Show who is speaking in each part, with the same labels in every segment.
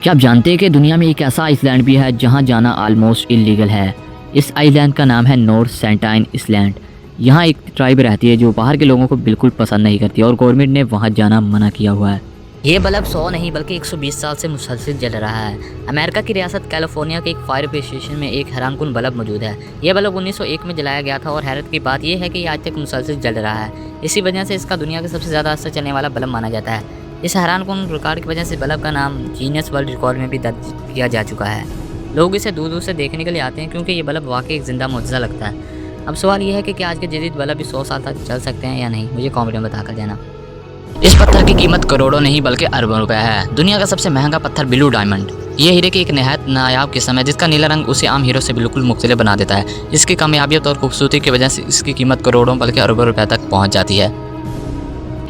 Speaker 1: क्या आप जानते हैं कि दुनिया में एक ऐसा आइसलैंड भी है जहां जाना ऑलमोस्ट इलीगल है। इस आइसलैंड का नाम है नॉर्थ सेंटाइन आइसलैंड। यहाँ एक ट्राइब रहती है जो बाहर के लोगों को बिल्कुल पसंद नहीं करती और गवर्नमेंट ने वहां जाना मना किया हुआ है।
Speaker 2: ये बल्ब 100 नहीं बल्कि 120 साल से मुसलसल जल रहा है। अमेरिका की रियासत कैलिफोर्निया के एक फायर स्टेशन में एक हैरानकुन बल्ब मौजूद है। ये बल्ब 1901 में जलाया गया था और हैरत की बात यह है कि ये आज तक मुसलसल जल रहा है। इसी वजह से इसका दुनिया का सबसे ज़्यादा असर चलने वाला बल्ब माना जाता है। इस हैरानकुन रिकॉर्ड की वजह से बल्ब का नाम जीनियस वर्ल्ड रिकॉर्ड में भी दर्ज किया जा चुका है। लोग इसे दूर दूर से देखने के लिए आते हैं क्योंकि ये बल्ब वाकई एक जिंदा मुआजिज़ा लगता है। अब सवाल ये है कि क्या आज के जदीद बल्ब भी 100 साल तक चल सकते हैं या नहीं, मुझे कमेंट में बताकर देना। इस पत्थर की कीमत करोड़ों नहीं बल्कि अरबों रुपए है। दुनिया का सबसे महंगा पत्थर ब्लू डायमंड। ये हीरे की एक नहायत नायाब किस्म है जिसका नीला रंग उसे आम हीरो से बिल्कुल मुख्तलिफ बना देता है। इसकी कामयाबियत और खूबसूरती की वजह से इसकी कीमत करोड़ों बल्कि अरबों रुपए तक पहुंच जाती है।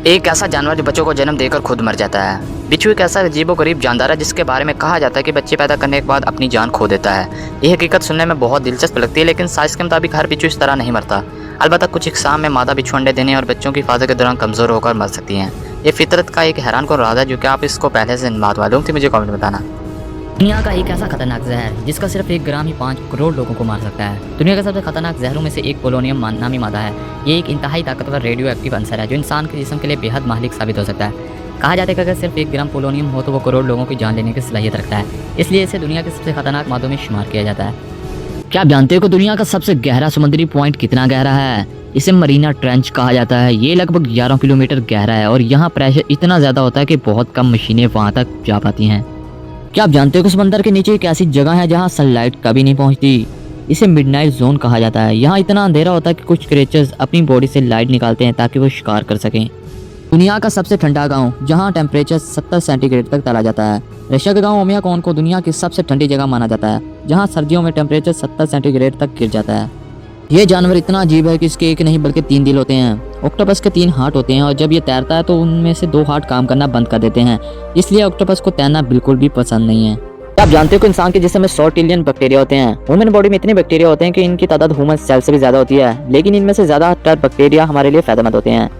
Speaker 2: एक ऐसा जानवर जो बच्चों को जन्म देकर खुद मर जाता है। बिच्छू एक ऐसा अजीबोगरीब जानदार है जिसके बारे में कहा जाता है कि बच्चे पैदा करने के बाद अपनी जान खो देता है। ये हकीकत सुनने में बहुत दिलचस्प लगती है, लेकिन साइंस के मुताबिक हर बिच्छू इस तरह नहीं मरता। अलबत्ता कुछ इकसाम में मादा बिच्छू अंडे देने और बच्चों की हिफाजत के दौरान कमज़ोर होकर मर सकती हैं। ये फितरत का एक हैरानकुन राज है। जो कि आप इसको पहले से मालूम थी, मुझे कमेंट में बताना।
Speaker 1: दुनिया का एक ऐसा खतरनाक जहर जिसका सिर्फ 1 ग्राम ही 5 करोड़ लोगों को मार सकता है। दुनिया का सबसे खतरनाक जहरों में से एक पोलोनियम नामी मादा है। ये एक इंतहाई ताकतवर रेडियो एक्टिव अंसर है जो इंसान के जिस्म के लिए बेहद माहलिक साबित हो सकता है। कहा जाता है कि अगर सिर्फ 1 ग्राम पोलोनियम हो तो वो करोड़ लोगों की जान लेने की सलाहियत रखता है, इसलिए इसे दुनिया के सबसे खतरनाक मादों में शुमार किया जाता है। क्या आप जानते हो कि दुनिया का सबसे गहरा समुद्री पॉइंट कितना गहरा है? इसे मरीना ट्रेंच कहा जाता है। ये लगभग 11 किलोमीटर गहरा है और यहाँ प्रेशर इतना ज़्यादा होता है कि बहुत कम मशीनें वहाँ तक जा पाती हैं। क्या आप जानते हो कि समंदर के नीचे एक ऐसी जगह है जहाँ सनलाइट कभी नहीं पहुँचती? इसे मिडनाइट जोन कहा जाता है। यहाँ इतना अंधेरा होता है कि कुछ क्रिएचर्स अपनी बॉडी से लाइट निकालते हैं ताकि वो शिकार कर सकें। दुनिया का सबसे ठंडा गांव जहां टेम्परेचर 70 सेंटीग्रेड तक चला जाता है। रशिया का गांव ओमियाकोन को दुनिया की सबसे ठंडी जगह माना जाता है जहां सर्दियों में टेम्परेचर 70 सेंटीग्रेड तक गिर जाता है। ये जानवर इतना अजीब है कि इसके एक नहीं बल्कि 3 दिल होते हैं। ऑक्टोपस के 3 हार्ट होते हैं और जब ये तैरता है तो उनमें से 2 हार्ट काम करना बंद कर देते हैं, इसलिए ऑक्टोपस को तैरना बिल्कुल भी पसंद नहीं है। आप जानते हो कि इंसान के जिस्म में 100 ट्रिलियन बैक्टीरिया होते हैं। ह्यूमन बॉडी में इतने बैक्टीरिया होते हैं कि इनकी तादाद ह्यूमन सेल से भी ज्यादा होती है, लेकिन इनमें से ज्यादातर बैक्टीरिया हमारे लिए फायदेमंद होते हैं।